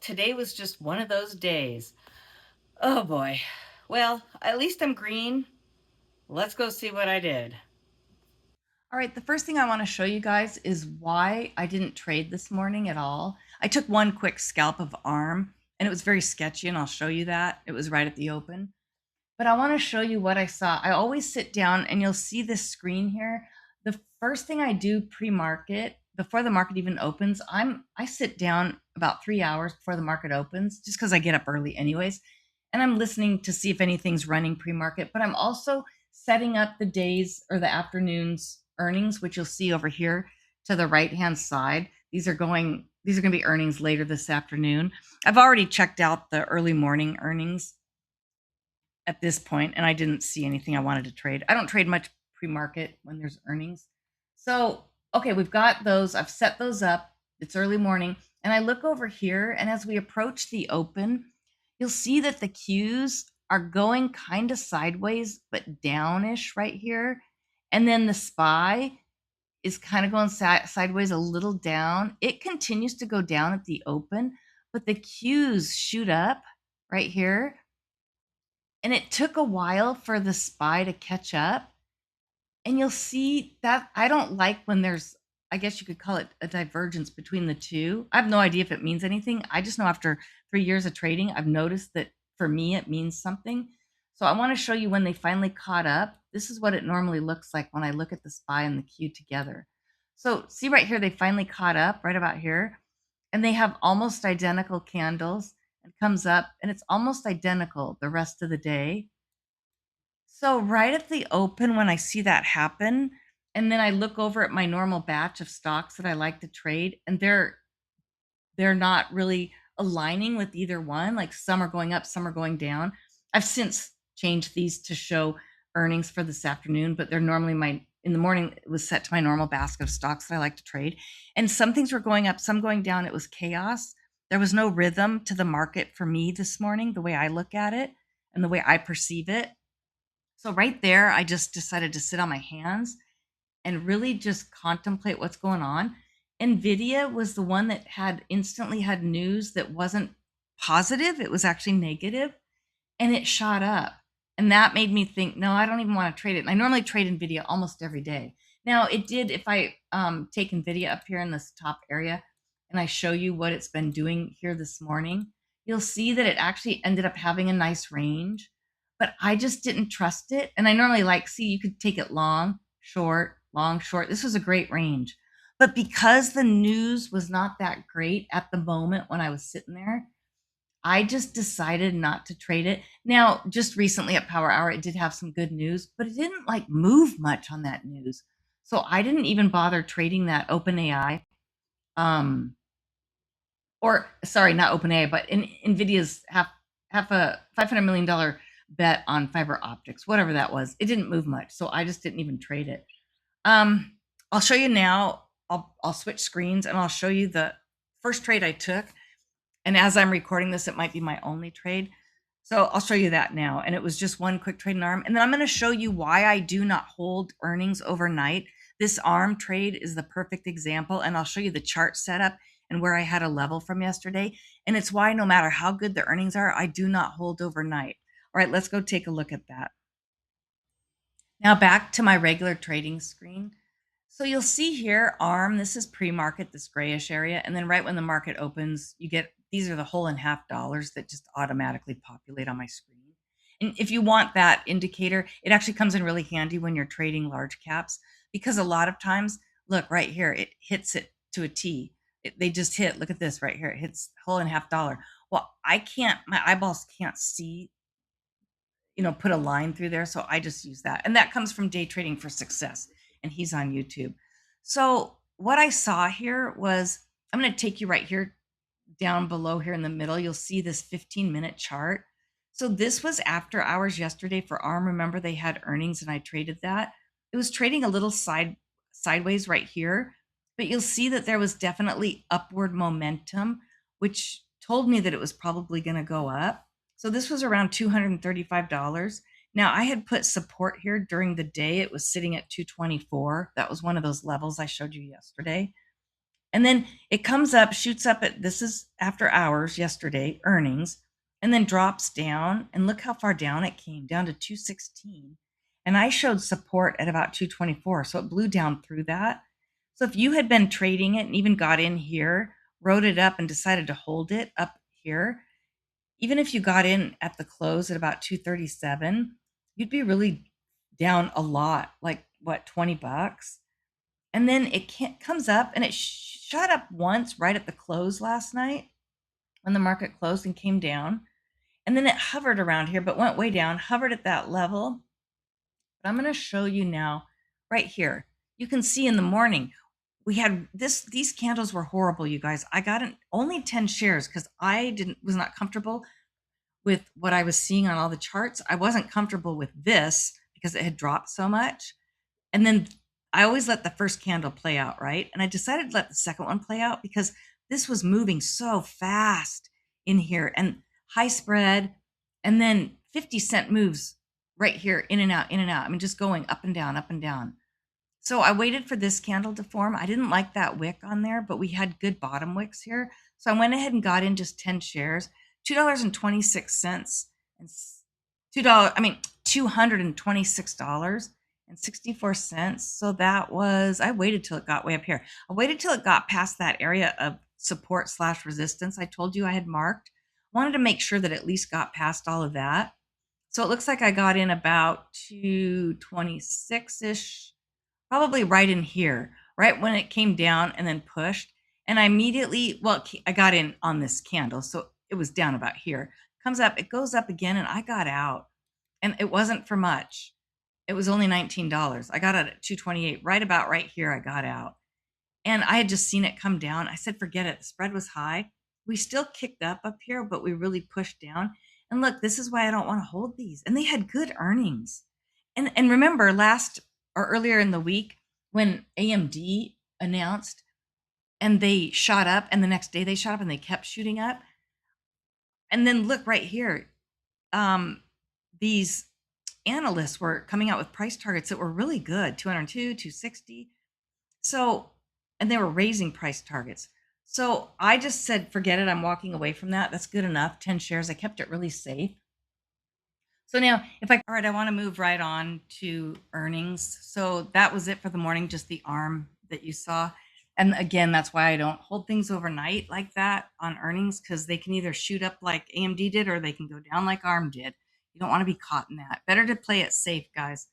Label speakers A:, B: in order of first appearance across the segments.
A: today was just one of those days. Oh boy. Well, at least I'm green. Let's go see what I did. All right, the first thing I want to show you guys is why I didn't trade this morning at all. I took one quick scalp of arm and it was very sketchy, and I'll show you that. It was right at the open. But I want to show you what I saw. I always sit down and you'll see this screen here. The first thing I do pre-market, before the market even opens, I sit down about 3 hours before the market opens, just because I get up early anyways. And I'm listening to see if anything's running pre-market, but I'm also setting up the days or the afternoon's earnings, which you'll see over here to the right-hand side. These are going to be earnings later this afternoon. I've already checked out the early morning earnings at this point, and I didn't see anything I wanted to trade. I don't trade much pre-market when there's earnings. So, okay, we've got those. I've set those up. It's early morning, and I look over here, and as we approach the open, you'll see that the Qs are going kind of sideways, but downish right here. And then the SPY is kind of going sideways a little down. It continues to go down at the open, but the Qs shoot up right here. And it took a while for the SPY to catch up. And you'll see that I don't like when there's, I guess you could call it a divergence between the two. I have no idea if it means anything. I just know after 3 years of trading, I've noticed that for me, it means something. So I want to show you when they finally caught up. This is what it normally looks like when I look at the SPY and the Q together. So see right here, they finally caught up right about here. And they have almost identical candles. It comes up and it's almost identical the rest of the day. So right at the open, when I see that happen, and then I look over at my normal batch of stocks that I like to trade, and they're not really aligning with either one. Like some are going up, some are going down. I've since changed these to show earnings for this afternoon, but they're normally in the morning, it was set to my normal basket of stocks that I like to trade. And some things were going up, some going down. It was chaos. There was no rhythm to the market for me this morning, the way I look at it and the way I perceive it. So right there, I just decided to sit on my hands and really just contemplate what's going on. Nvidia was the one that had instantly had news that wasn't positive. It was actually negative, and it shot up. And that made me think, no, I don't even want to trade it. And I normally trade Nvidia almost every day. Now it did, if I take Nvidia up here in this top area and I show you what it's been doing here this morning, you'll see that it actually ended up having a nice range, but I just didn't trust it. And I normally see, you could take it long, short, long, short. This was a great range. But because the news was not that great at the moment when I was sitting there, I just decided not to trade it. Now, just recently at Power Hour, it did have some good news, but it didn't move much on that news. So I didn't even bother trading that OpenAI. Or sorry, not OpenAI, but Nvidia's half a $500 million bet on fiber optics, whatever that was. It didn't move much, so I just didn't even trade it. I'll show you now. I'll switch screens and I'll show you the first trade I took. And as I'm recording this, it might be my only trade. So I'll show you that now. And it was just one quick trade in ARM. And then I'm going to show you why I do not hold earnings overnight. This ARM trade is the perfect example. And I'll show you the chart setup and where I had a level from yesterday. And it's why no matter how good the earnings are, I do not hold overnight. All right, let's go take a look at that. Now back to my regular trading screen. So you'll see here, ARM, this is pre-market, this grayish area. And then right when the market opens, you get, these are the whole and half dollars that just automatically populate on my screen. And if you want that indicator, it actually comes in really handy when you're trading large caps, because a lot of times, look right here, it hits it to a T. They just hit, look at this right here, it hits whole and half dollar. Well, my eyeballs can't see, put a line through there. So I just use that. And that comes from Day Trading for Success. And he's on YouTube. So what I saw here was, I'm going to take you right here down below here in the middle. You'll see this 15-minute chart. So this was after hours yesterday for ARM. Remember, they had earnings and I traded that. It was trading a little sideways right here, but you'll see that there was definitely upward momentum, which told me that it was probably going to go up. So this was around $235. Now I had put support here during the day. It was sitting at 224. That was one of those levels I showed you yesterday. And then it comes up, shoots up at, this is after hours yesterday, earnings, and then drops down. And look how far down it came, down to 216. And I showed support at about 224. So it blew down through that. So if you had been trading it and even got in here, wrote it up and decided to hold it up here, even if you got in at the close at about 237, you'd be really down a lot, like what, 20 bucks? And then it comes up and it shot up once right at the close last night when the market closed and came down. And then it hovered around here, but went way down, hovered at that level. But I'm going to show you now right here. You can see in the morning, we had these candles were horrible, you guys. I got only 10 shares because I was not comfortable with what I was seeing on all the charts. I wasn't comfortable with this because it had dropped so much. And then I always let the first candle play out, right? And I decided to let the second one play out because this was moving so fast in here and high spread. And then 50-cent moves right here, in and out, in and out. I mean, just going up and down, up and down. So I waited for this candle to form. I didn't like that wick on there, but we had good bottom wicks here. So I went ahead and got in just 10 shares, $2.26 and $226.64. So that was, I waited till it got way up here. I waited till it got past that area of support / resistance I told you I had marked. I wanted to make sure that at least got past all of that. So it looks like I got in about 226-ish, probably right in here, right when it came down and then pushed. And I immediately, well, I got in on this candle. So it was down about here. Comes up, it goes up again, and I got out. And it wasn't for much. It was only $19. I got it at 228, right about right here. I got out. And I had just seen it come down. I said, forget it. The spread was high. We still kicked up here, but we really pushed down. And look, this is why I don't want to hold these. And they had good earnings. And remember last or earlier in the week when AMD announced and they shot up, and the next day they shot up and they kept shooting up. And then look right here. These analysts were coming out with price targets that were really good, 202, 260. So, and they were raising price targets. So I just said, forget it. I'm walking away from that. That's good enough. 10 shares. I kept it really safe. So now all right, I want to move right on to earnings. So that was it for the morning, just the arm that you saw. And again, that's why I don't hold things overnight like that on earnings, because they can either shoot up like AMD did or they can go down like ARM did. You don't want to be caught in that. Better to play it safe, guys.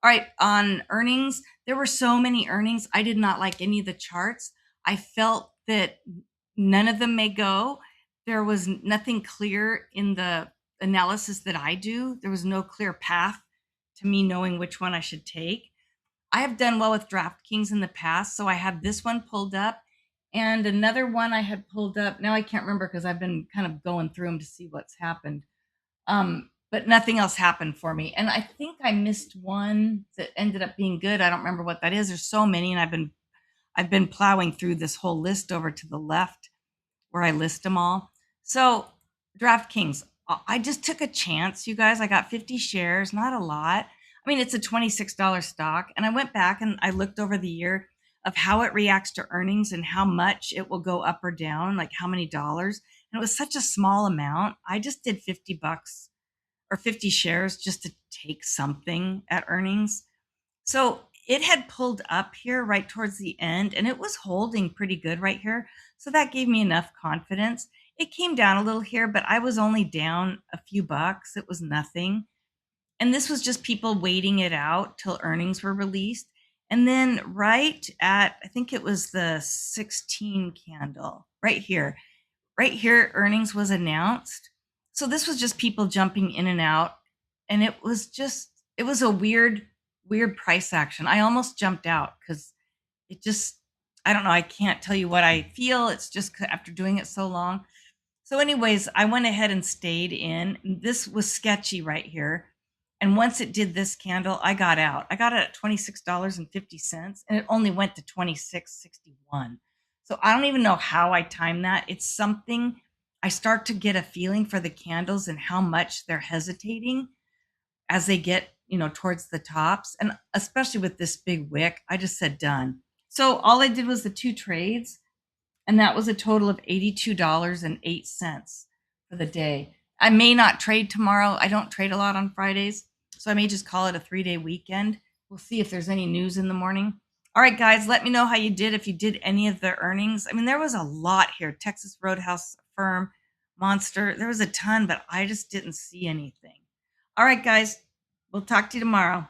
A: All right, on earnings, there were so many earnings. I did not like any of the charts. I felt that none of them may go. There was nothing clear in the analysis that I do. There was no clear path to me knowing which one I should take. I have done well with DraftKings in the past. So I had this one pulled up and another one I had pulled up. Now I can't remember because I've been kind of going through them to see what's happened. But nothing else happened for me. And I think I missed one that ended up being good. I don't remember what that is. There's so many, and I've been plowing through this whole list over to the left where I list them all. So DraftKings, I just took a chance, you guys. I got 50 shares, not a lot. I mean, it's a $26 stock. And I went back and I looked over the year of how it reacts to earnings and how much it will go up or down, like how many dollars. And it was such a small amount. I just did 50 bucks or 50 shares just to take something at earnings. So it had pulled up here right towards the end and it was holding pretty good right here. So that gave me enough confidence. It came down a little here, but I was only down a few bucks. It was nothing. And this was just people waiting it out till earnings were released. And then right at, I think it was the 16 candle right here, earnings was announced. So this was just people jumping in and out. And it was a weird price action. I almost jumped out because it just, I don't know. I can't tell you what I feel. It's just after doing it so long. So anyways, I went ahead and stayed in. This was sketchy right here. And once it did this candle, I got out. I got it at $26.50 and it only went to $26.61. So I don't even know how I timed that. It's something I start to get a feeling for the candles and how much they're hesitating as they get, towards the tops. And especially with this big wick, I just said done. So all I did was the two trades. And that was a total of $82.08 for the day. I may not trade tomorrow. I don't trade a lot on Fridays, so I may just call it a 3-day weekend. We'll see if there's any news in the morning. All right, guys, let me know how you did, if you did any of the earnings. I mean, there was a lot here. Texas Roadhouse, Firm, Monster. There was a ton, but I just didn't see anything. All right, guys, we'll talk to you tomorrow.